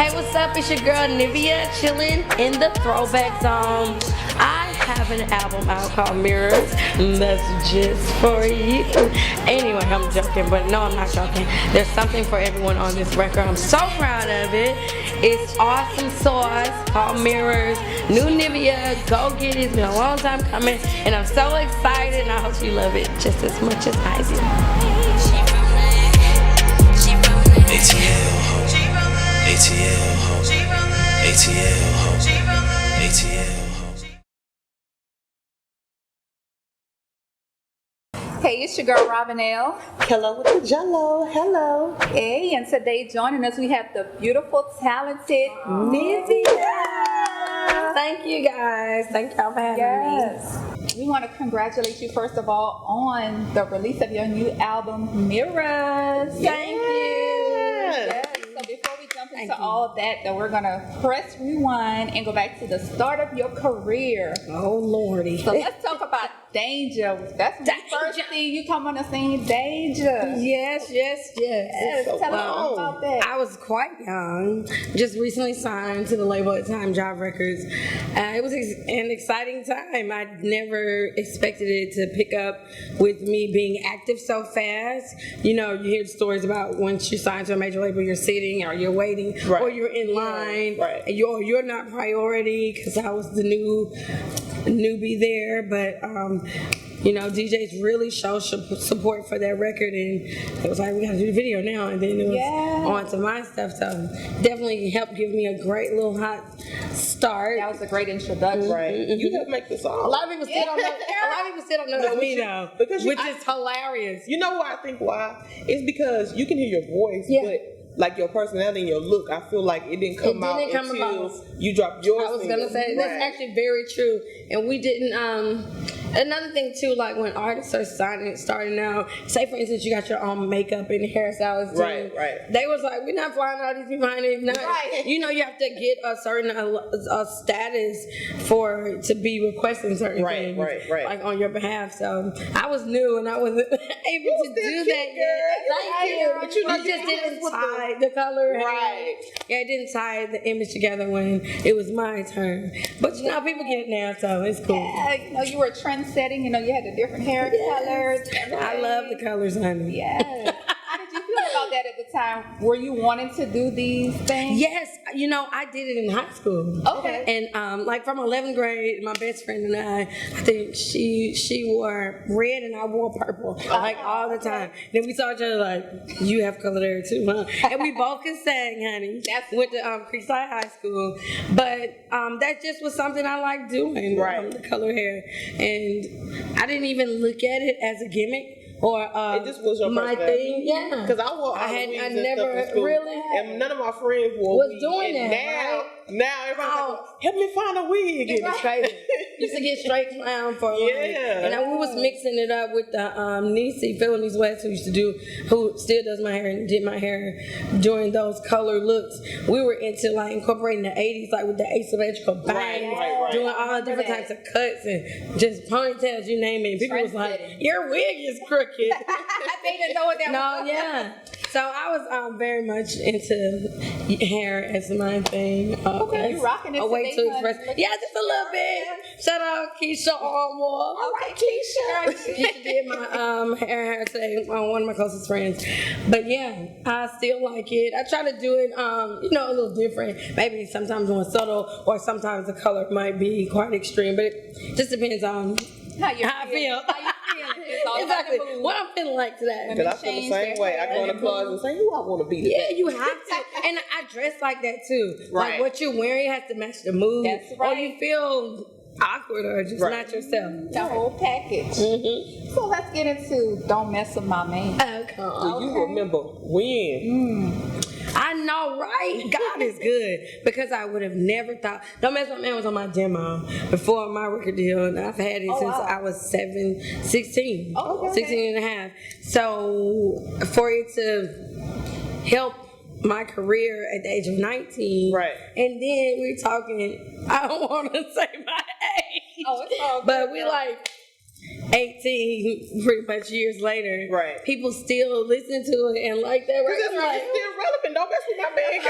Hey, what's up? It's your girl Nivea chilling in the throwback zone. I have an album out called Mirrors. That's just for you. Anyway, I'm joking, but no, I'm not joking. There's something for everyone on this record. I'm so proud of it. It's awesome sauce called Mirrors. New Nivea, go get it. It's been a long time coming, and I'm so excited, and I hope you love it just as much as I do. ATL ho, ATL ho, ATL ho, ATL ho. Hey, it's your girl Robinelle. Hello with the Jello. Hello. Hey, and today joining us we have the beautiful, talented Nivea. Thank you guys. Thank y'all for having me. We want to congratulate you first of all on the release of your new album, Mirrors. Thank you. Yes. So before we jump into all of that, though, we're gonna press rewind and go back to the start of your career. Oh Lordy. So let's talk about Danger. That's the first thing you come on the scene, Danger. Yes. Tell us all about that. I was quite young. Just recently signed to the label at Time Job Records. It was an exciting time. I never expected it to pick up with me being active so fast. You know, you hear stories about once you sign to a major label, you're sitting or you're waiting or you're in line. Right. And you're not priority because I was the newbie there, but you know, DJs really showed support for that record, and it was like, we gotta do the video now, and then it was on to my stuff, so definitely helped give me a great little hot start. That was a great introduction. Right. You helped make the song. A lot of people still don't know. A lot of people still don't know that's me though, which is hilarious. You know why I think why? It's because you can hear your voice, but like your personality and your look, I feel like it didn't come out until you dropped yours. I was gonna say that's actually very true, and we didn't. Another thing too, like when artists are starting out, say for instance you got your own makeup and hairstylist team, right. They was like, we're not flying all these people behind it. Right. You know, you have to get a certain status to be requesting certain things, like on your behalf. So I was new and I wasn't able to do that yet. Thank you. But you know, you just didn't tie the color. Right. Yeah, it didn't tie the image together when it was my turn. But you know, people get it now, so it's cool. Yeah, you know, you were trend-setting. You know, you had the different hair colors. I love the colors, honey. Yes. How did you feel about that at the time? Were you wanting to do these things? Yes, you know, I did it in high school. Okay. And like from 11th grade, my best friend and I think she wore red and I wore purple, like all the time. Then we saw each other like, you have colored hair too, huh? And we both could sing, honey. Went to Creekside High School. But that just was something I liked doing, the color hair. And I didn't even look at it as a gimmick. Or it just was your my thing, yeah. Because I wore I never really, and none of my friends wore was wigs. doing and that. Now everybody's like, help me find a wig. It's crazy. Used to get straight clown for a while. And we was mixing it up with the Niecy, Phillies West, who still does my hair and did my hair during those color looks. We were into like incorporating the 80s, like with the asymmetrical bangs, doing all the different types of cuts and just ponytails, you name it. People was like, your wig is crooked. They didn't know what that was. Yeah. So I was very much into hair as my thing. Okay, you rocking it a way today, to express. Yeah, just a little bit. Shout out Keisha Armour. All right, Keisha. She did my hair today. One of my closest friends. But yeah, I still like it. I try to do it, a little different. Maybe sometimes more subtle, or sometimes the color might be quite extreme. But it just depends on how I feel. Exactly. What I'm feeling like today. Because I feel the same way. I go in the closet and say, who I want to be today. Yeah, you have to. And I dress like that too. Like what you're wearing has to match the mood. That's right. Or you feel awkward or just not yourself. The whole package. Mm-hmm. So let's get into Don't Mess With My Man. Okay. Do you remember when? I know, right? God is good. Because I would have never thought. Don't Mess With My Man was on my demo before my record deal. And I've had it since I was 16. 16 and a half. So for it to help my career at the age of 19. And then we're talking, I don't want to say my age. It's all good. But we like, 18 pretty much years later, Right. people still listen to it and like that. Right? Because it's still relevant. Don't mess with my man.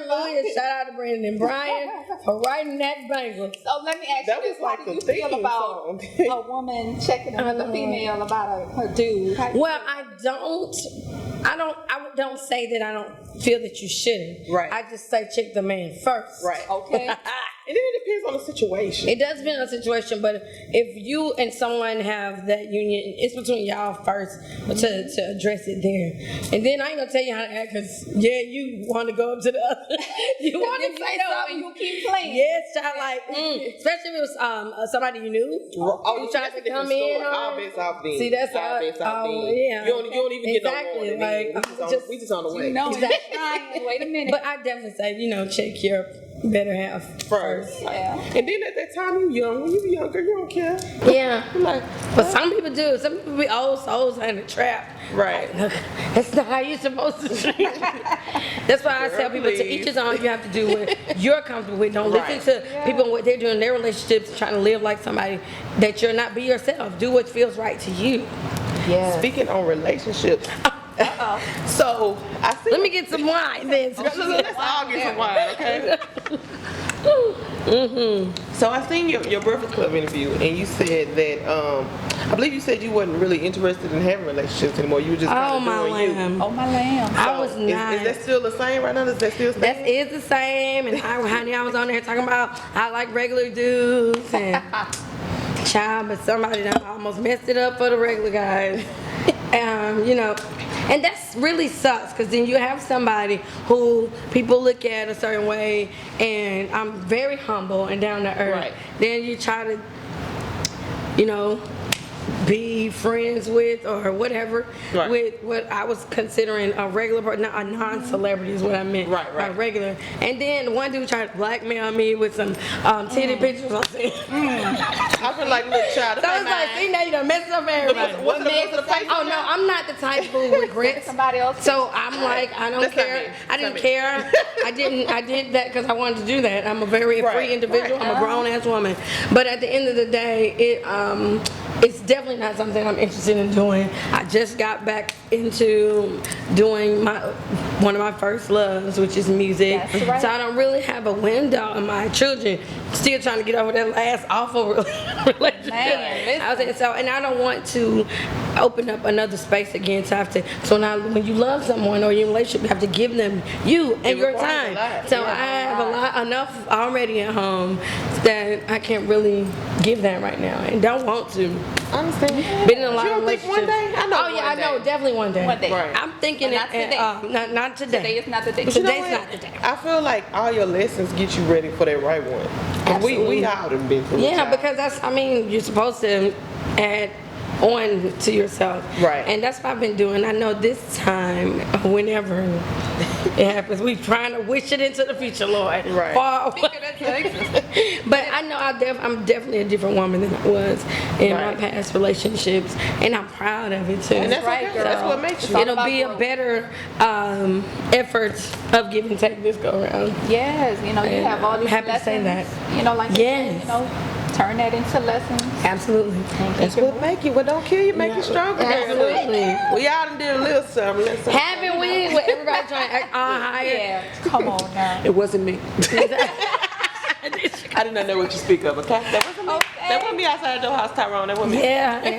Hallelujah. Shout out to Brandon and Brian for writing that banger. So let me ask That you was this. like How the do you feel theme about song. a woman checking another female about her dude? How you Well, I don't say that I don't feel that you shouldn't. Right. I just say check the man first. Right. Okay. And then it depends on the situation. It does depend on the situation, but if you and someone have that union, it's between y'all first to address it there. And then I ain't gonna tell you how to act, because you want to go up to the other. You want to say something. you keep playing. Yes, child, like, especially if it was somebody you knew. Oh, you tried to come in I'll on. base off then. See, that's I'll base off then. yeah. You don't even Exactly, get no warning. like, We just on the way. You know, Exactly. exactly. Wait a minute. But I definitely say, check your better half first. Yeah. And then at that time, you young. When you younger, you don't care. Yeah. Like, But some people do. Some people be old souls in the trap. right. Look, that's not how you're supposed to treat. That's why I tell people to each his own. You have to do what you're comfortable with. Don't Right. listen to people and what they're doing in their relationships, trying to live like somebody that you're not. Be yourself. Do what feels right to you. Yeah. Speaking on relationships. So I see. Let me get some wine then. Let's all get some wine, okay? So I seen your Breakfast Club interview, and you said that I believe you said you wasn't really interested in having relationships anymore. You were just kind Oh of my doing you. lamb. Oh my lamb. I was Is not. that still the same right now? Is that still That staying? is the same, and honey, I was on there talking about I like regular dudes and child, but somebody done almost messed it up for the regular guys. And that's really sucks, because then you have somebody who people look at a certain way, and I'm very humble and down to earth. Right. Then you try to, be friends with or whatever Right. with what I was considering a regular person, not a non-celebrity is what I meant. Right. A regular. And then one dude tried to blackmail me with some titty pictures on scene. I feel like, look, child. So it's like, see, now you done messed up everybody. What's the face? Oh no, I'm not the type who regrets. Somebody else. So I'm like, I don't That's not care. me. I didn't That's care. I did that because I wanted to do that. I'm a very Right, free individual. right. I'm a grown ass woman. But at the end of the day, it's definitely not something I'm interested in doing. I just got back into doing one of my first loves, which is music. That's right. So I don't really have a window. And my children still trying to get over that last awful relationship. Man, I was saying, and I don't want to open up another space again to have to. So now, when you love someone or you're in a relationship, you have to give them you and your requires time. a lot. So I have enough already at home that I can't really give that right now, and don't want to. I understand. Been in a lot You of don't think relationships. one day? I know Oh yeah, one I know, day. definitely one day. One day. Right. I'm thinking But not today. not today. Today is not the day. But you know Today's what? not the day. I feel like all your lessons get you ready for that right one. 'Cause we Absolutely. all done been through it, Yeah, child. because you're supposed to add on to yourself. Right. And that's what I've been doing. I know this time, whenever it happens, we trying to wish it into the future, Lord. Right. Far away. But I know I'm definitely a different woman than I was in my Right. past relationships, and I'm proud of it too. And that's right, okay. girl. That's what makes you. all It'll about be a growth. better effort of give and take this go around. Yes, you Yeah, have all I'm these happy to lessons. say that. Like Yes. turn that into lessons. Absolutely. That's what make you. What don't kill you, make you stronger. girl. Absolutely. We all done did a little something. Haven't we? With everybody trying to act all higher. Yeah, come on now. It wasn't me. I did not know what you speak of, okay? That wasn't me. Okay. That wasn't me outside your house, Tyrone. That wasn't me. Yeah, and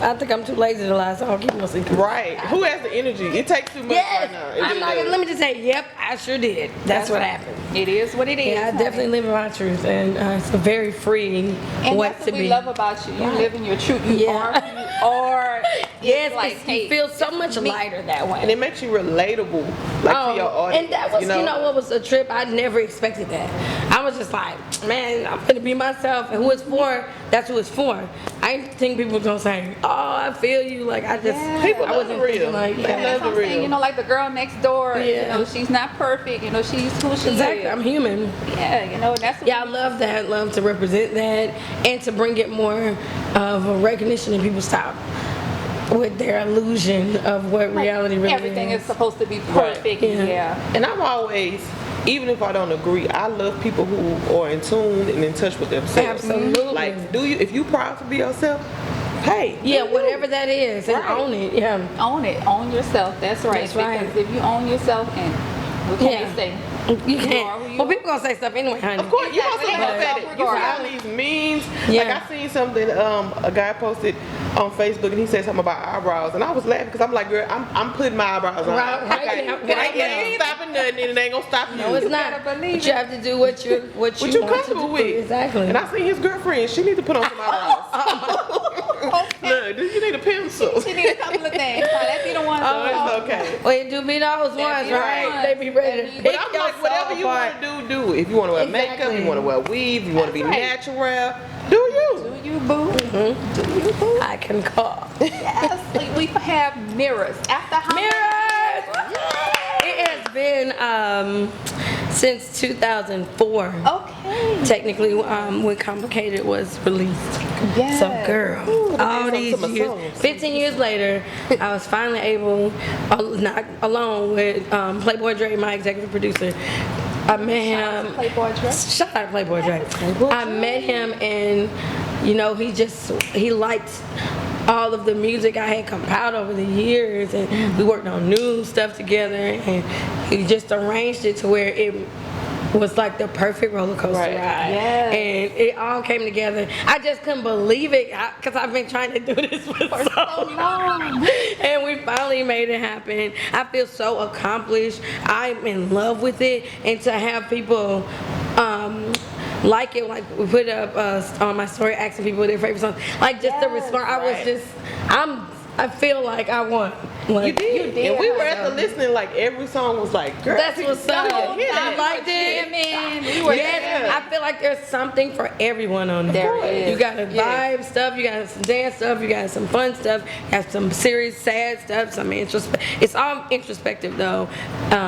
I think I'm too lazy to lie, so I don't keep no secrets. Right. Who has the energy? It takes too much Yes. right now. It I'm really like, does. let me just say, yep, I sure did. That's what happened. It is what it is. Yeah, I definitely live in my truth, and it's a very freeing And way that's to what we be. love about you. You live in your truth. You Yeah. are who you are. Yes, It's like, you hey, feel so much lighter that way. And it makes you relatable, like to your audience. And that was, what was a trip. I never expected that. I was just like, man, I'm gonna be myself, and who it's for, that's who it's for. I didn't think people were gonna say, oh, I feel you. Like I just, People I love wasn't the real. thinking like, They yeah. love That's the what I'm saying. real. Like the girl next door. Yeah. She's not perfect. She's who she Exactly, is. I'm human. Yeah, that's what Yeah, I love that. Love to represent that and to bring it more of a recognition, and people stop with their illusion of what reality really everything is. is supposed to be perfect. Yeah. Yeah. And I'm always, even if I don't agree, I love people who are in tune and in touch with themselves. Absolutely. Like, if you proud to be yourself, Hey. Yeah, whatever that is, and own it. Yeah. Own it. Own yourself. That's right. That's right. Because if you own yourself, and what can they say? You are who can't. you Well, are. people gonna say stuff anyway, honey. Of course, you know Exactly. something They about gonna that. talk You see all regardless. these memes. Yeah. Like I seen something, a guy posted on Facebook, and he said something about eyebrows, and I was laughing because I'm like, girl, I'm putting my eyebrows on. Right now, It ain't stopping nothing, and it ain't gonna stop you. No, it's not. better believe But you have to do what you what you want to comfortable do. with. Exactly. And I seen his girlfriend. She need to put on some eyebrows. Look, you need a pencil. She need a couple of things. So that be the ones. So it's okay. Well, it do be those ones, be the right? ones. They be ready to That be- pick But I'm like, your whatever soul you apart. want to do. If you want to wear makeup, Exactly. you want to wear weave, you want to be That's right. natural, do you? Do you boo? Mm-hmm. Do you boo? I can call. Yes. We have mirrors. After how many Mirrors! It has been since 2004. Okay. Technically, when Complicated was released. Yes. So, girl, all did these some to my years, songs. 15 years later, I was finally able, not alone with Playboy Dre, my executive producer. I met him. Playboy Dre. Shout out to Playboy Dre. I met him, and he liked all of the music I had compiled over the years, and we worked on new stuff together, and he just arranged it to where it was like the perfect roller coaster Right. ride. Yes. And it all came together. I just couldn't believe it because I've been trying to do this for so long. And we finally made it happen. I feel so accomplished. I'm in love with it. And to have people like it, like we put up on my story asking people their favorite songs, like just the response. I feel like I won. Like, You did. And we were at the listening, like every song was like, girl, That's what's up. y'all hear I that? liked it. Jamming. We were Yes, I feel like there's something for everyone on there. There is. You got a Yes. vibe stuff, you got some dance stuff, you got some fun stuff, you got some serious, sad stuff, some It's all introspective though.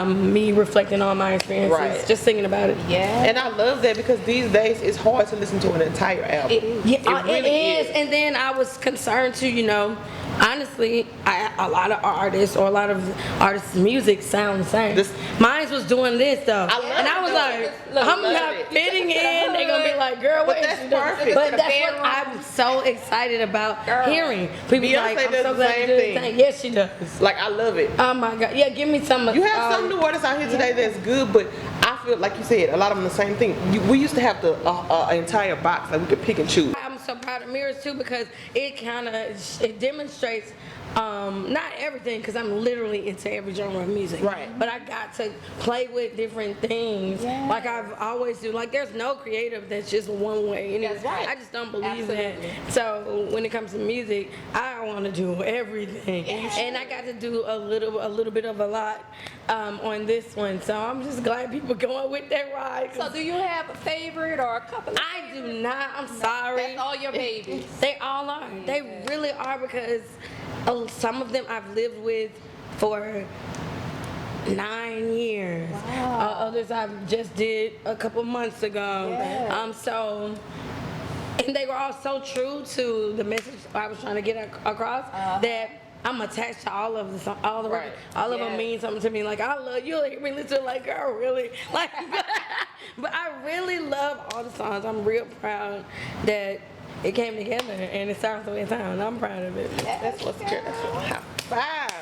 Me reflecting on my experiences, Right. just singing about it. Yeah. And I love that because these days it's hard to listen to an entire album. It is. Yeah, It really it is. is. And then I was concerned too, honestly, a lot of artists or a lot of artists' music sound the same. Mine was doing this though. I love and I was it, like, though. I'm Love not it. fitting in. They're gonna be like, girl, what But is that's she doing? perfect. But The that's what bedroom. I'm so excited about hearing. People Beyonce like, I'm does so the glad same you did thing. the thing. Yes, she does. Like I love it. Oh my God. Yeah, give me some of You have some new artists out here today that's good, but I feel like you said a lot of them the same thing. We used to have the entire box that we could pick and choose. I'm so proud of Mirrors too because it demonstrates not everything because I'm literally into every genre of music. Right. But I got to play with different things like I've always do. Like there's no creative that's just one way. And That's right. I just don't believe Absolutely. that. So when it comes to music, I want to do everything. And I got to do a little bit of a lot on this one. So I'm just glad people going with that ride. 'cause So do you have a favorite or a couple of I do not. I'm sorry. That's all your babies. They all are. They really are because some of them I've lived with for 9 years. Wow. Others I just did a couple months ago. Yeah. And they were all so true to the message I was trying to get across that I'm attached to all of the all the Right. all of them Yes. mean something to me. Like I love you. Hear me listen like girl, really. Like, but I really love all the songs. I'm real proud that it came together and it sounds the way it sounds. I'm proud of it. That's what's good. Five.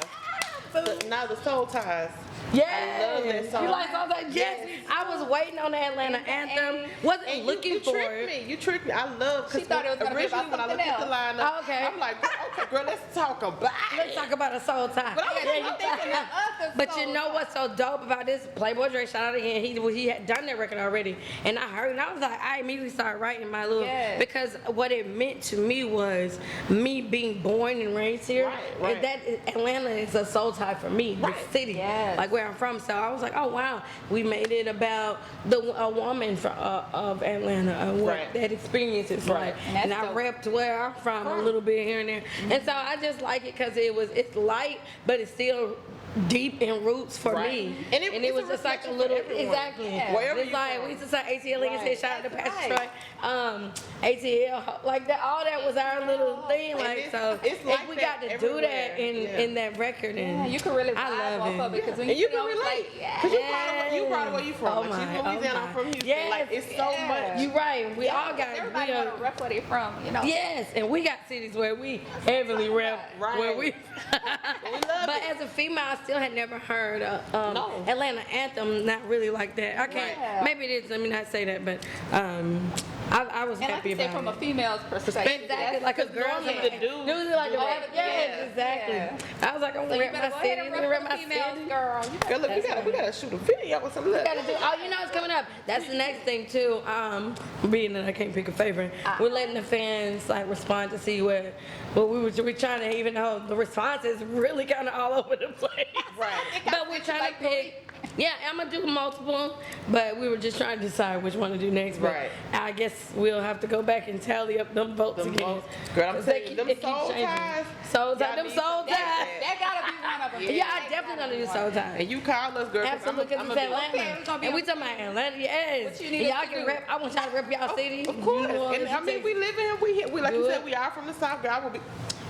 Now the soul ties. Yes. I love that song. You like songs like yes. I was waiting on the Atlanta anthem. Wasn't And looking you for tricked it. me. You tricked me. I love She thought it was gonna be originally about when I looked at the something lineup, Oh, okay. I'm like, okay, girl, let's talk about Let's it. talk about a soul tie. But I was Yeah, I'm you- thinking of other But you soul know what's so dope about this? Playboy Dre, shout out again. He had done that record already, and I heard, and I was like, I immediately started writing my little Yes. because what it meant to me was me being born and raised here. Right. And that Atlanta is a soul tie for me, Right. the city, Yes. like where I'm from. So I was like, oh wow, we made it about a woman of Atlanta, what Right. that experience is Right. like, And that's and I dope. repped where I'm from a little bit here and there, and so I just like it because it's light, but it's still deep in roots for me. And it was just like a little, exactly. Wherever It's you like, from. we used to say ATL, like you said, shout out to Pastor Right. Troy. ATL, like that, all that was our little thing. Like, so it's like we that got to do that everywhere. in that record. And you can really vibe I love off it. of it because when And you you can relate. yeah. Cause you brought where you from. Oh Like, my, she's from Louisiana, I'm from Houston. Yes. Like, it's so much. You right. We all got. Everybody we want to rep where they from, you know. Yes, and we got cities where we heavily rep. Right. Where we. love But it. as a female, I still had never heard No. Atlanta anthem. Not really like that. I can't. Yeah. Maybe it is. Let me not say that, but I was And like happy you said, about from it. a female's perspective, Exactly, like a girl. normally the dudes Usually like do a that. rap. Yes, Yeah. exactly. I was like, I'm So gonna you rep better my go city. ahead and I'm gonna rep rep my the females, city. girl. You Girl, look, we gotta shoot a video or something. Gotta do. Oh, you know it's coming up. That's the next thing too. Being that I can't pick a favorite, we're letting the fans like respond to see what we're trying to. Even though the response is really kind of all over the place. Right. But we're trying to pick. Yeah, I'm gonna do multiple, but we were just trying to decide which one to do next. But Right. I guess we'll have to go back and tally up them votes Them again. votes. Girl, I'm 'Cause telling you, them it keeps soul changing. ties. Soul ties. y'all Them need soul to- ties. That gotta be one of them. Yeah, I definitely gonna do soul ties. And you call us, girl. 'cause Absolutely, I'm because it's be- Atlanta. Okay, we're gonna be And we on talking about Atlanta, yes. What you need And y'all us to can do? rep, I want y'all to rep y'all city. Of course. New Orleans, And I mean, Texas. we live in, we like Do you it. said, we are from the South, girl. I will be.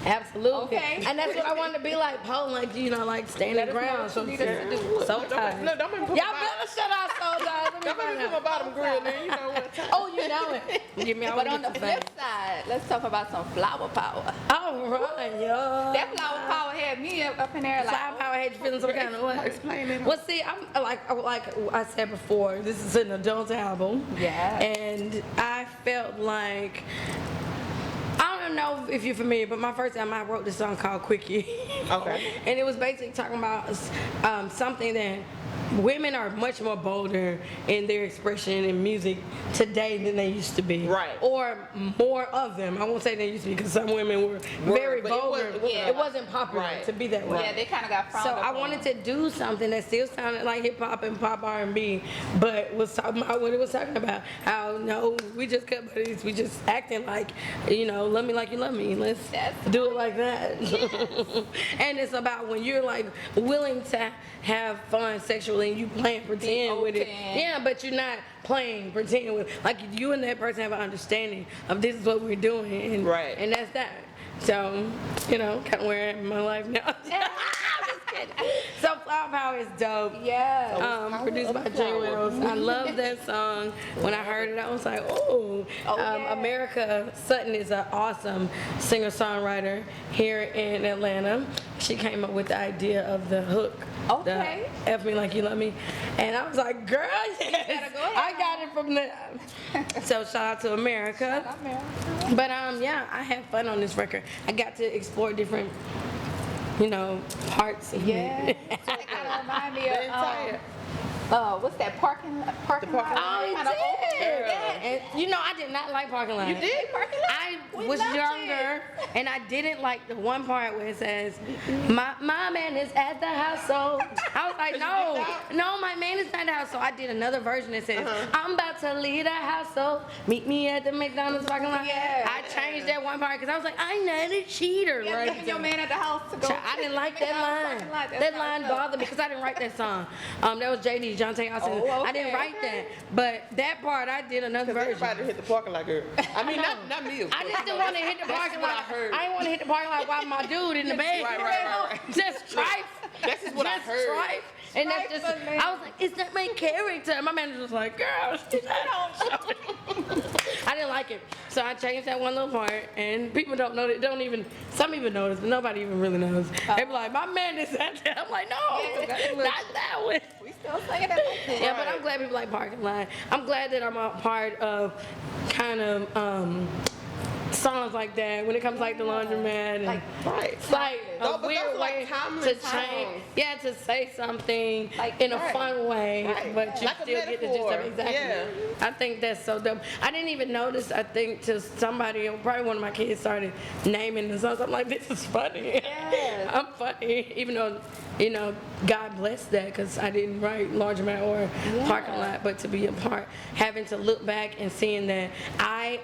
Absolutely. Okay. And that's what I wanted to be like, Poland, like, you know, like standing Let us know ground. what So you need us to do. soul ties. No, don't make me put Y'all my bottom- better shut our soul ties. Let me don't make find me put my out. bottom grill there. You know what? Oh, you know it. Give me all But on the flip side, let's talk about some flower power. All right, yo. That flower power had me up in there like, Flower power had you feeling some kind of way. Explain it. Well, see, I'm like I said before, this is an adult album. Yeah. And I felt like, I don't know if you're familiar, but my first time I wrote this song called Quickie. Okay. And it was basically talking about something that women are much more bolder in their expression in music today than they used to be. Right. Or more of them. I won't say they used to be because some women were very but it vulgar. wasn't- yeah. It wasn't popular Right. to be that way. yeah, they kind of got frowned So I upon. wanted to do something that still sounded like hip hop and pop R&B, but was talking about what it was talking about. How no, we just cut buddies. We just acting like, you know, love me like you love me. Let's That's do it like that. And it's about when you're like willing to have fun sexually and you playing pretend with it. open. Yeah, but you're not playing pretend with, like, you and that person have an understanding of this is what we're doing, and Right. and that's that. So, you know, kind of where I am in my life now. I'm just kidding. So Flower Power is dope. Yeah. Produced by Jay Wells. I love that song. When I heard it, I was like, oh. yeah. America Sutton is an awesome singer-songwriter here in Atlanta. She came up with the idea of the hook. Okay. The F me like you love me. And I was like, girl, yes. better go ahead. I got it from the. So shout out to America. But yeah, I had fun on this record. I got to explore different, you know, parts of Yeah. me. So it kind of remind me The entire- of what's that parking lot? Oh, it Kinda open. did. Yeah. And you know, I did not like parking lot. You did? Parking lot? I We was loved younger, and I didn't like the one part where it says, "My man is at the household." I was like, no, my man is not at the house. So I did another version that says, "I'm about to leave the household. Meet me at the McDonald's parking lot." Yeah. I changed that one part because I was like, I'm not a cheater. Yeah, right? leaving your man at the house to go. I didn't like that line. That's That how line I felt. bothered me because I didn't write that song. That was JD, Jonte Austin. Oh, I didn't okay, write okay. that, but that part I did another Cause version. everybody hit the parking lot, girl. I mean, not me. of I course. just didn't want to hit the That's parking what lot. I heard. I didn't want to hit the parking lot while my dude in the bed. Right. Just tripe. That's just what I Just heard. tripe. And that's just, Tripe, man. I was like, it's not my character. And my manager was like, girl, I didn't like it. So I changed that one little part, and people don't know, some even notice, but nobody even really knows. They be like, my man is at that. I'm like, no, not that one. We still singing that like that. Yeah, but I'm glad people like parking lot. I'm glad that I'm a part of kind of songs like that when it comes like the laundromat and Right. it's like No, a but weird those are like way timeless to change. songs. Yeah, to say something Like, in a right. fun way, Right. but you Like a still get the gist of metaphor. it. Exactly. Yeah. I think that's so dope. I didn't even notice. I think till somebody, probably one of my kids, started naming the songs. I'm like, this is funny. Yes. I'm funny, even though, you know, God bless that because I didn't write laundromat or parking lot, but to be a part, having to look back and seeing that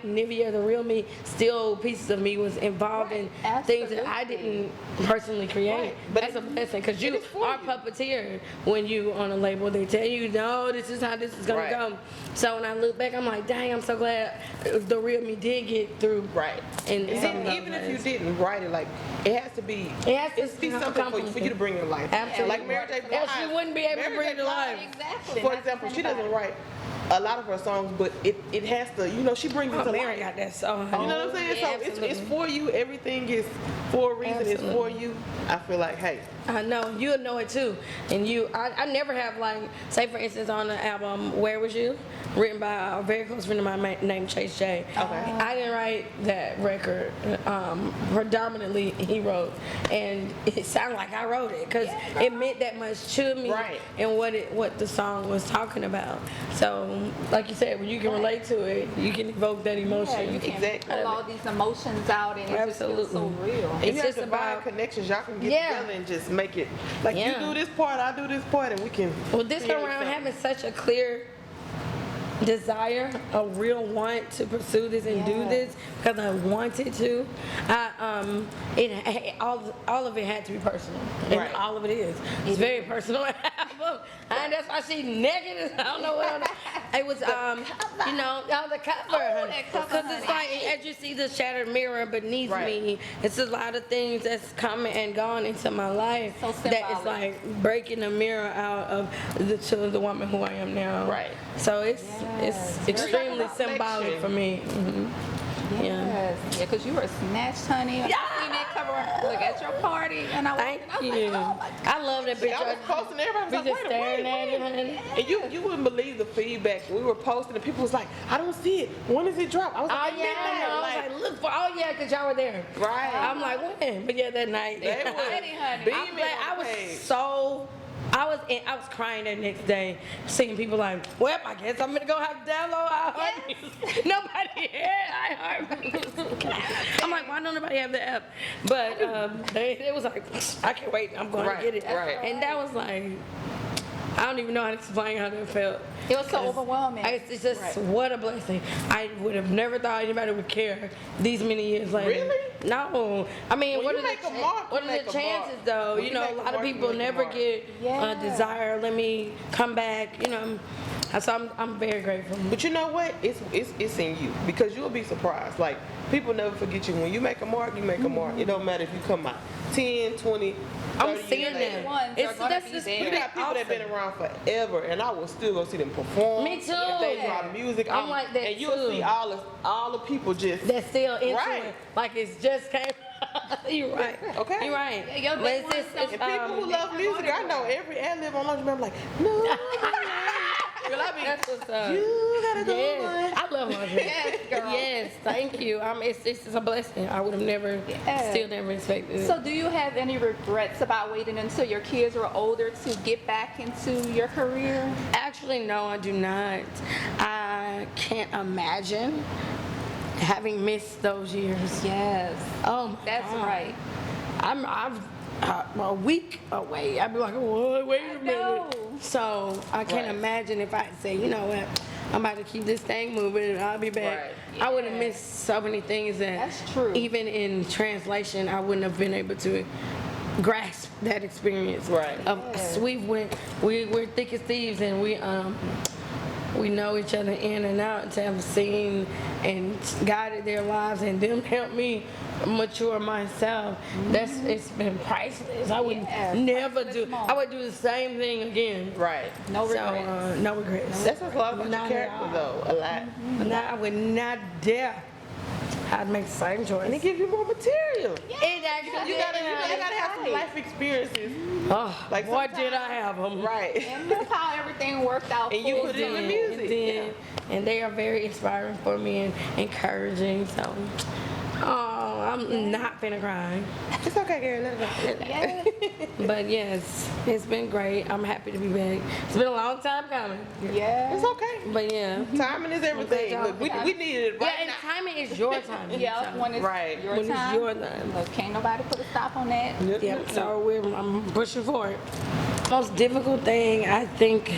Nivea, the real me, still pieces of me was involved in things that I didn't personally create. Right. But that's a blessing because you it is for are you. puppeteer when you on a label. They tell you, no, this is how this is gonna Right. go. So when I look back, I'm like, dang, I'm so glad the real me did get through. Right. And then even if you didn't write it, like it has to be. It has to be something for you to bring in life. Absolutely. Like Mary J. Blige. Else you wouldn't be able to bring it to life. Exactly. For example, she doesn't write a lot of her songs, but it has to. You know, she brings it to Mary life. got that song. You know what I'm saying? Yeah, So it's for you. Everything is for a reason. It's for you. I feel like, hey, I know you'll know it too, and I never have like, say for instance on the album "Where Was You," written by a very close friend of mine named Chase J. Okay. I didn't write that record. Predominantly he wrote, and it sounded like I wrote it because it meant that much to me, Right. and what the song was talking about. So, like you said, when you can relate to it, you can evoke that emotion. Yeah, you can Exactly. pull all these emotions out, and it just feels so Absolutely. real. and It's you have just to find about- connections. Y'all can get Yeah. together and just make it like you Yeah. do this part, I do this part, and we can. Well, this create go around something. having such a clear desire, a real want to pursue this and do Yeah. this because I wanted to. All of it had to be personal, and Right. all of it is. It's very personal album, and that's why she naked. I don't know what. It was you know, the cover, honey. that cover, Because it's honey. like as you see the shattered mirror beneath Right. me, it's a lot of things that's come and gone into my life So that is symbolic. like breaking the mirror out of to the woman who I am now. Right. So it's Yes. extremely It's like a symbolic reflection. for me. Yeah. Yes. Yeah, because you were snatched, honey. And Yeah. I seen that cover look at your party, and I was, Thank I was you. like, oh my God. I love that picture. I was posting, everybody was We like, just wait, staring at it, wait. honey. And you wouldn't believe the feedback. We were posting and people was like, I don't see it. When does it drop? I was Oh like, yeah, I know. I was like, look for. Oh yeah, cause y'all were there. Right. I'm like, when? But yeah, that night. They was Honey, honey. beaming I'm glad. on I the page. was so. I was crying that next day, seeing people like, well, I guess I'm gonna go have to download iHeart. Nobody had iHeart. I'm like, why don't nobody have the app? But it was like, I can't wait. I'm going Right, to get it. right. And that was like, I don't even know how to explain how that felt. It was so overwhelming. It's just Right. what a blessing. I would have never thought anybody would care these many years later. Really? No. I mean, When what you are make the a mark, what you are make the a chances mark. though? When You you know, make a a lot of mark, you people make a never mark. get Yeah. a desire. Let me come back. You know, so I'm very grateful. But you know what? It's in you because you'll be surprised. Like people never forget you. When you make a mark, you make a mark. It don't matter if you come out 10, 20, 30 I'm years seeing later. that. Ones are gonna That's be just there. You got people that been around forever, and I will still go see them perform. Me too. If they drop music, I'm like that and you'll too. see all the people just. That's still into Right. it, like it's just came. You're right. Okay. You're right. Yeah, your But big it's ones just, don't- it's, And people who love music, I know every ad lib on Lunch Man, I'm like, no. Girl, I be, That's what's up. you gotta go Yes, I love lingerie. Yes, girl. Yes, thank you. It's a blessing. I would have never, Yes. still never expected it. So, do you have any regrets about waiting until your kids were older to get back into your career? Actually, no, I do not. I can't imagine having missed those years. Yes, Oh my that's God. right. I'm a week away. I'd be like, "What? Wait a minute." know. So I can't Right. imagine if I say, you know what, I'm about to keep this thing moving and I'll be back. Right. I would have Yeah. missed so many things that That's true. even in translation I wouldn't have been able to grasp that experience. Right. So we're thick as thieves and we know each other in and out to have seen and guided their lives and them help me mature myself. It's been priceless. I would Yeah, never priceless do. moment. I would do the same thing again. right. No So regrets. no regrets. That's a lot about your Not at character, all. though. A lot. No, I would not dare. I'd make the same choice. And it gives you more material. It actually You gotta have some life experiences. Oh, Like boy, sometimes- did I have them. Right. And that's how everything worked out. And you for put it in the you. music. Did. And they are very inspiring for me and encouraging. So, I'm not finna cry. It's okay, girl. Let it go. Yes. But yes, it's been great. I'm happy to be back. It's been a long time coming. Yes. It's okay. But yeah. Timing is everything. Okay, Look, we needed it Yeah, right and now. timing is your time. Yeah, when it's Right. your When it's time. your time. Look, can't nobody put a stop on that. Yep, so I'm pushing for it. Most difficult thing I think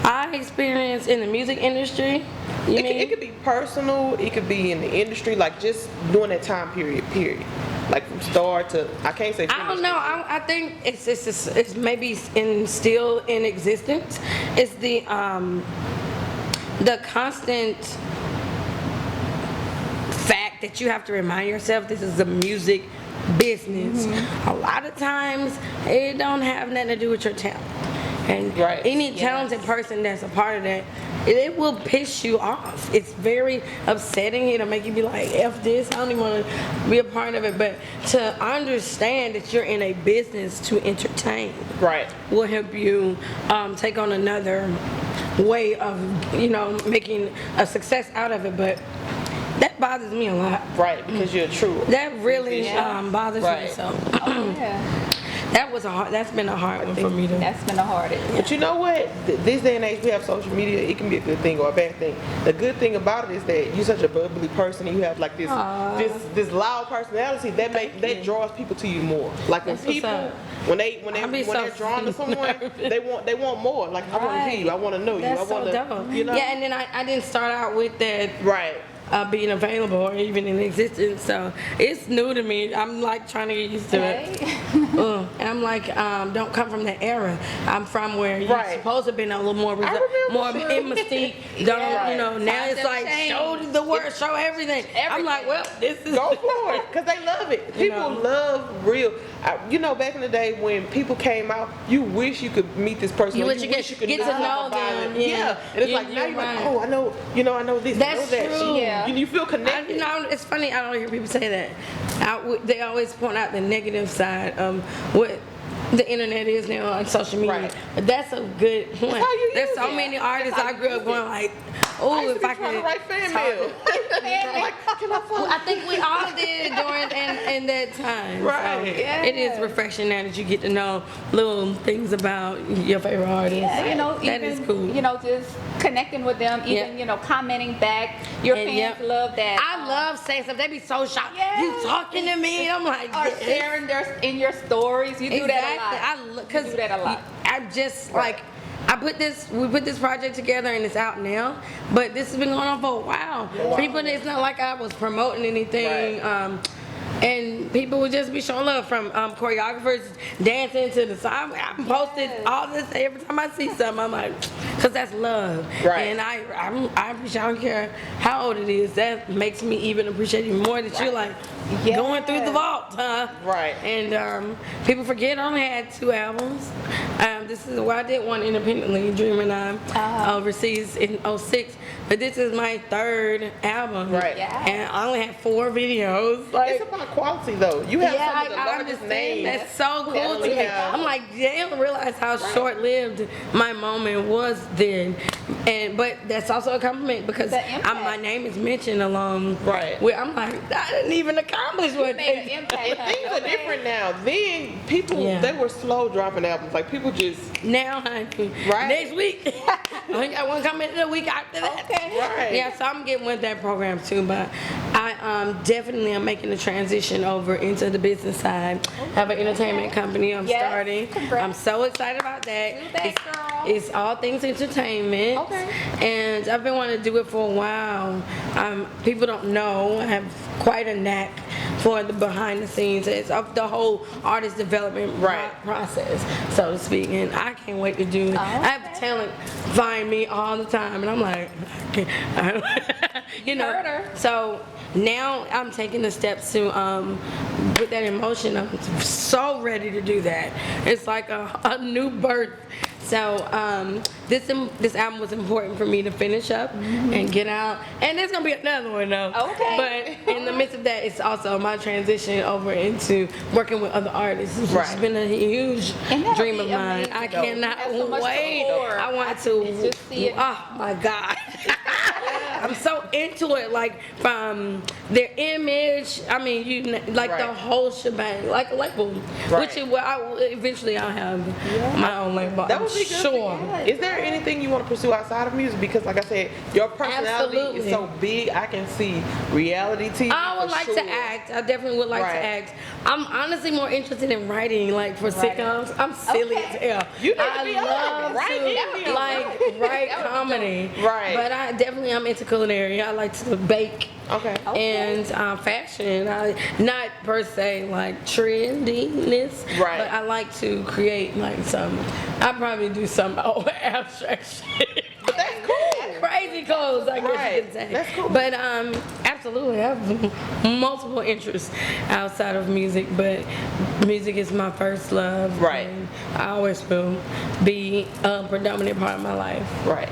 I my experience in the music industry. It could be personal. It could be in the industry, like just during that time period. Like from start to, I can't say. I don't know. I think it's maybe still in existence. It's the constant fact that you have to remind yourself this is a music business. A lot of times it don't have nothing to do with your talent. And any talented person that's a part of that, it will piss you off. It's very upsetting. It'll make you be like, F this, I don't even want to be a part of it. But to understand that you're in a business to entertain will help you take on another way of, making a success out of it. But that bothers me a lot. Right, because you're true. That really bothers me. So. That's been a hard one for me to. That's been the hardest. But you know what? This day and age, we have social media. It can be a good thing or a bad thing. The good thing about it is that you're such a bubbly person and you have like this loud personality that draws people to you more. Like when people when they're drawn to someone, they want more. Like I want to hear you. I want to know you. That's I want to. dope. Yeah, and then I didn't start out with that. Right. Being available or even in existence, so it's new to me. I'm like trying to get used to it. And I'm like, don't come from that era. I'm from where you're supposed to have been a little more in mystique. Now it's like show the word, show everything. I'm like, well, this is go for it because they love it. People love real. Back in the day when people came out, you wish you could meet this person. You wish you could get to know them. Yeah, and it's like now you're like, oh, I know this. That's I know that. true. Yeah. You feel connected. It's funny. I don't hear people say that. They always point out the negative side of what the internet is now on social media. But that's a good point. There's so many artists I grew up going like, oh, if I could write fan mail. I think we all did during in that time. Right. So it is refreshing now that you get to know little things about your favorite artist. Yeah, that is cool. Just connecting with them, even commenting back. Your fans love that. I love saying stuff. They be so shocked. You talking to me? I'm like, or sharing in your stories. You do that a lot. Because do that a lot. I'm just like. We put this project together and it's out now, but this has been going on for a while. People, it's not like I was promoting anything. And people would just be showing love from choreographers dancing to the song. I posted all this every time I see something. I'm like, because that's love. And I appreciate, I don't care how old it is. That makes me even appreciate even more that you're like going through the vault, huh? And people forget I only had 2 albums. This is why I did one independently, Dream and I, overseas in 06. But this is my 3rd album. And I only had 4 videos. It's about quality though. You have some of the largest names. That's so cool to me. I'm like, they don't realize how short-lived my moment was then. But that's also a compliment because my name is mentioned along with, I'm like, I didn't even accomplish what made an impact. Things are different now. Then people, they were slow dropping albums. Like people just now, honey. Next week, I only got one coming the week after that. Yeah, so I'm getting with that program too. But I definitely am making the transition over into the business side. I have an entertainment company I'm starting. Congrats. I'm so excited about that. Do that, girl. It's all things entertainment. And I've been wanting to do it for a while. People don't know I have quite a knack for the behind the scenes. It's of the whole artist development process, so to speak. And I can't wait to do it. I have talent find me all the time, and I'm like, So now I'm taking the steps to put that in motion. I'm so ready to do that. It's like a new birth. So this album was important for me to finish up and get out. And there's gonna be another one though. But in the midst of that, it's also my transition over into working with other artists. It's been a huge dream of mine. I cannot wait. I want to. Oh my God. I'm I'm so into it, like from their image. I mean, like the Right. whole shebang, like a label. Right. Which is what eventually I'll have my own label. That I'm would be good. sure. Is there anything you want to pursue outside of music? Because, like I said, your personality Absolutely. is so big. I can see reality TV. I would for like sure. to act. I definitely would like Right. to act. I'm honestly more interested in writing, like for sitcoms. I'm silly as hell. You need to I be on love it, right? to Yeah. like write comedy. Right. But I definitely am into culinary. I like to bake. Okay. And fashion. Not per se like trendiness. Right. But I like to create like some. I probably do some abstract shit. But that's cool. Crazy clothes, I guess Right. you could say. That's cool. But absolutely, I have multiple interests outside of music, but music is my first love. Right. And I always will be a predominant part of my life. Right.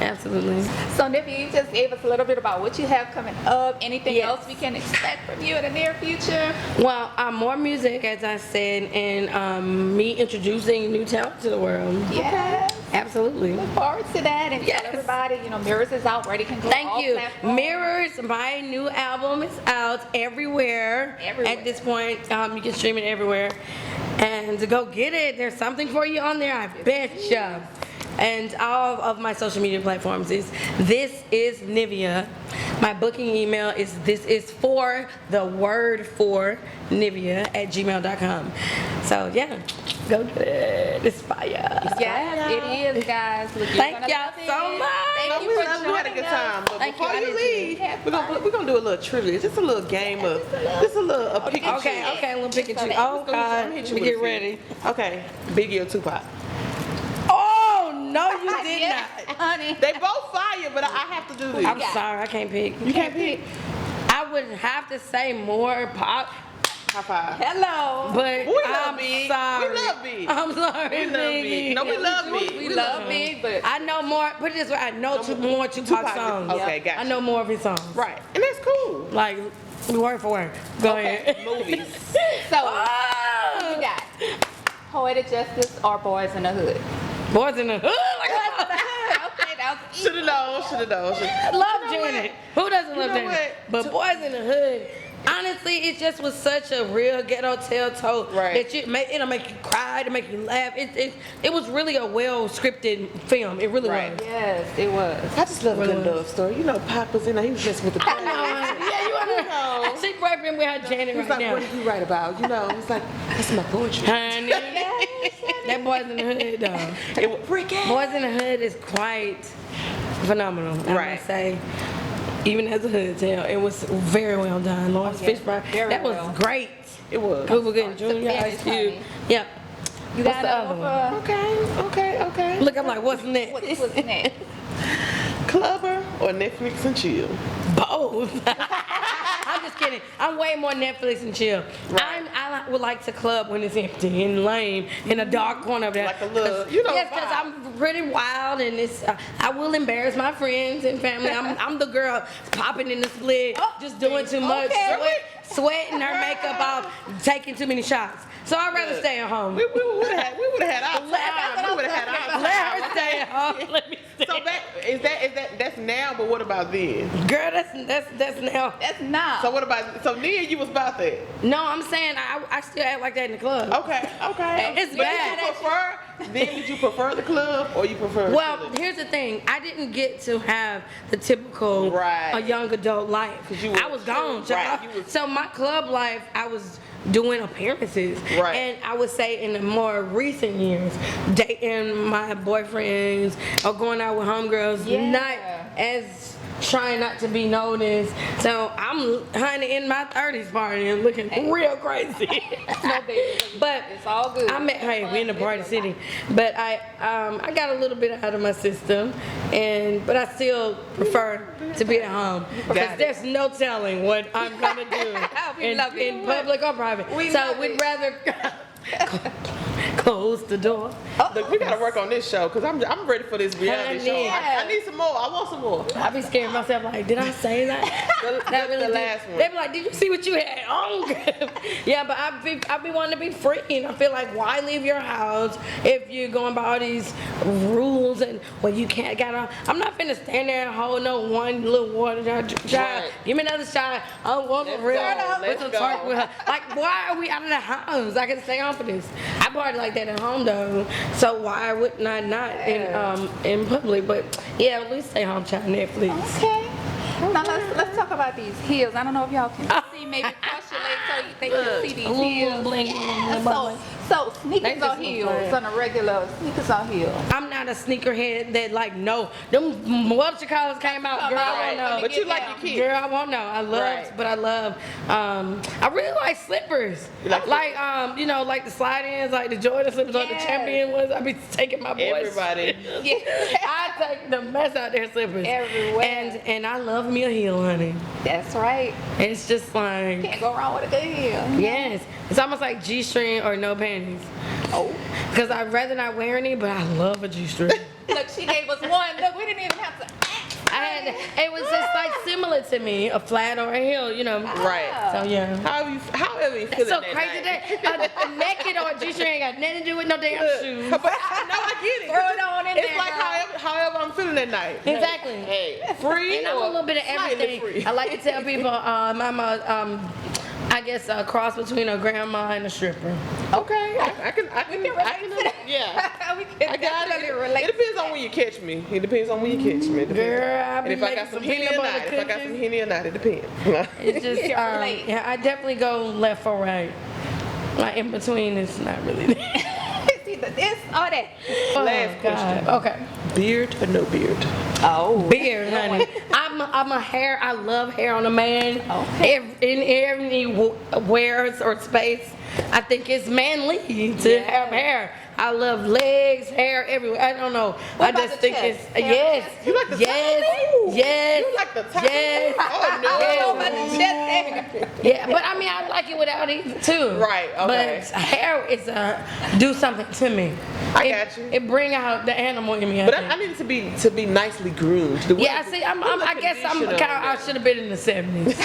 Absolutely. So, Nivea, you just gave us a little bit about what you have coming up. Anything Yes. else we can expect from you in the near future? Well, more music, as I said, and me introducing new talent to the world. Yes. Absolutely. Look forward to that. And Yes. tell everybody, Mirrors is out, ready can go. Thank all you. platforms. Mirrors, my new album is out everywhere. Everywhere. At this point, you can stream it everywhere. And to go get it. There's something for you on there, I betcha. And all of my social media platforms is This Is Nivea. My booking email is thisisfor@gmail.com. So yeah, go get it. It's fire. Yes, it is, guys. Look, you're Thank gonna y'all love it. so much. Thank No, you we for had a joining good us. time. But Thank you. before I you did leave, too. we're gonna do a little trivia. Just a little game of, just a little pick and Okay, choose. okay, a little pick and choose. Okay. Oh God, I'm we hit you with get a few. ready. Okay, Biggie or Tupac? Oh no, you did Yes, not. honey. They both fire, but I have to do this. I'm sorry, I can't pick. You can't pick. I would have to say more pop, High five. Hello. but We love I'm Big. sorry. We love Big. I'm sorry, We love Big. Biggie. No, we love Big. We love Big, but I know more. Put it this way, I know more Tupac Tupac. songs. Okay, gotcha. I know more of his songs. Right, and that's cool. Like word for word. Go ahead. Movies. so Oh, you got Poetic Justice or Boys in the Hood? Boys in the Hood. Like that. Okay, that was easy. Should've known. Should've known. I love Janet. Who doesn't love know Janet? what? But Boys in the Hood. Honestly, it just was such a real ghetto tell-toe Right. that it'll make you cry, it'll make you laugh. It was really a well-scripted film. It really Right. was. Yes, it was. I just love a Really good was. love story. You know, Pac was in there. He was just with the. Yeah, you wanna? She boyfriend with her Janet He was right like, now. what did you write about? You know, it's like, that's my poetry. Honey, that Boys in the Hood, though. It was freaky. Boys in the Hood is quite phenomenal, I Right. must say. Even as a hood tale, it was very well done. Lawrence yeah. Fishburne, Very that was well. great. It was. Cooper Gooding Jr., Spanish, Ice Cube. honey. Yep. You What's got the other another one? Okay. Look, I'm like, what's next? What's next? Clubber or Netflix and chill? Both. I'm just kidding. I'm way more Netflix and chill. I would like to club when it's empty and lame in a dark corner of there. Like a little, you know, Yes, because I'm pretty wild and it's. I will embarrass my friends and family. I'm the girl popping in the split, just doing too much, Okay. sweating her makeup off, taking too many shots. So I'd rather stay at home. We would have had our time. We would have had our time. Let her stay at home. Let me stay. So that's now, but what about then? Girl, that's now. That's not. So what about, so then you was about that? No, I'm saying I still act like that in the club. Okay. It's But bad. did you prefer the club or you prefer Well, chilling? here's the thing. I didn't get to have the typical Right. a young adult life. 'Cause you I were- was gone. right, child. you was- So my club life, I was doing appearances. Right. And I would say in the more recent years, dating my boyfriends or going out with homegirls, Yeah. not as trying not to be noticed. So I'm honey in my 30s partying, looking real crazy. No, baby. But It's all good. hey, we in the party city. But I got a little bit out of my system, but I still prefer to be at home because Got it. there's no telling what I'm gonna do We love it. in public or private. We so love we'd it. rather close the door. Look, we gotta work on this show because I'm ready for this reality show. I need some more. I want some more. I be scaring myself like, did I say that? That really the did. last one. They be like, did you see what you had on? Yeah, but I be wanting to be free, and I feel like why leave your house if you're going by all these rules and you can't get on. I'm not finna stand there and hold no one little water jar. Right. Give me another shot. I want some real with Let's some go. tart with her. Like, why are we out of the house? I can stay home for this. I party like that at home though, so why would not in public? But yeah, at least stay home, child. Netflix. Okay. Now let's talk about these heels. I don't know if y'all can see, maybe cross your legs so they can see these heels. Bling, Yeah. bling, bling. So sneakers They on just heels, look on a regular sneakers on heels. I'm not a sneakerhead that like no them what you call came out, girl. I Right. don't know. But you like your kids. Girl, I won't know. I love, Right. but I love. I really like slippers. You like you know, like the slide-ins, like the Jordan slippers or the Yes. champion ones. I be taking my boys. Everybody. Yeah. I take the mess out their slippers Everywhere. and I love me a heel, honey. That's right. It's just like Can't go wrong with a good heel. yes, it's almost like G-string or no panties. Oh. Cause I'd rather not wear any, but I love a G-string. Look, she gave us one. Look, we didn't even have to ask. It was just like similar to me, a flat or a heel, you know. Right. So yeah. However you feeling So that crazy night. that a naked or a G-string ain't got nothing to do with no damn shoes. But I get it. Throw it on in It's there, like girl. however I'm feeling that night. Exactly. Hey, free And I'm a or little bit of slightly everything. free. I like to tell people I'm I guess a cross between a grandma and a stripper. Okay, I can, yeah. We can I got definitely it. relate. It depends on when you catch me. It depends on when you catch me. It depends. Girl, I And be if I making got some some Henny peanut or butter not. If I got some cookies. Henny or not, it depends. It's just Can't relate. yeah, I definitely go left or right. Like in between, it's not really there. It's either this or that. Last question. Okay. Beard or no beard? Oh. Beard, honey. I'm a hair. I love hair on a man. Okay. In anywhere or space, I think it's manly to have hair. I love legs, hair, everywhere. I don't know. What I about just the think chest? it's Hair yes, chest? You like the yes, top? yes. You like the top? Yes. Oh no. I don't know about the chest hair. Yeah, but I mean, I like it without it too. Right, okay. But hair is do something to me. I It- got you. It bring out the animal in me. But I need it to be nicely groomed. Yeah, see, I guess I'm kind of. I should have been in the 70s.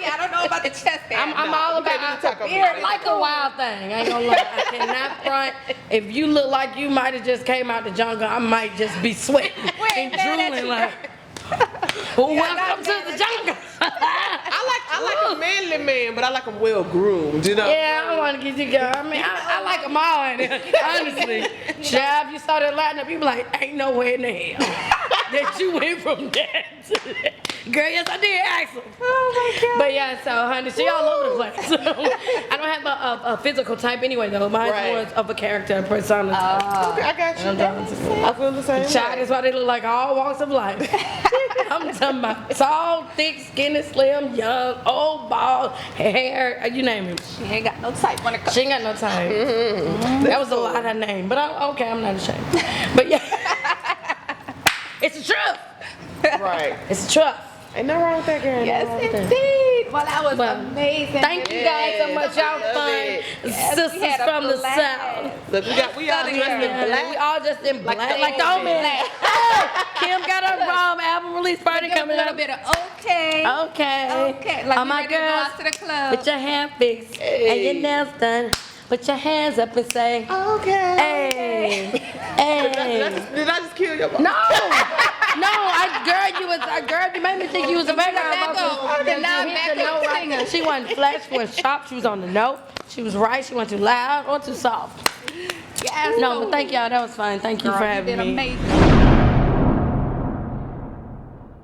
Yeah, I don't know about the chest hair. I'm all we can't about do the taco beard beard. like a wild thing. I ain't gonna lie. I cannot front. If you look like you might have just came out the jungle, I might just be sweating and ain't mad at drooling you, like. Well, Yeah, welcome not to mad the at jungle. I like a manly man, but I like him well groomed. You know. Yeah, I don't want to get you girl. I mean, I like them all, honestly. Child, if you started lighting up, you be like, ain't nowhere in the hell that you went from that to that. Girl, yes, I did ask them. Oh my God. But yeah, so honey, she all over the place. So, I don't have a physical type anyway, though. Mine's Right. more of a character and persona type. Okay, I got you. I'm down to I feel the same. Child, way. that's why they look like all walks of life. I'm talking about tall, thick, skinny, slim, young, old, bald, hair, you name it. She ain't got no type when it comes. She ain't got no time. That was a lot of name, but I'm not ashamed. But yeah, it's the truth. Right. It's the truth. Ain't nothing wrong with that, girl. Yes, Nothing wrong with that. indeed. Well, that was Well, amazing. Thank you guys so much. Y'all Love fun. it. Yes, we Sisters had a from the blast. South. Look, we all dressed in Yeah, black. we all just in black. the Like the old old man. man. Hey, Kim got her album release party Give a coming little up. bit of okay. Okay. Okay. Like All we my ready to go girls, out to the club. with your hair fixed and your nails done. Put your hands up and say, Okay. hey, hey. Did I just kill your mom? No, girl, you made me think you was a background vocalist. The You hit the note right. singer. She wasn't flat, she wasn't sharp, she was on the note. She was right, she wasn't too loud or too soft. Yes. No, but thank y'all, that was fun. Thank you for Girl, you having did me. amazing.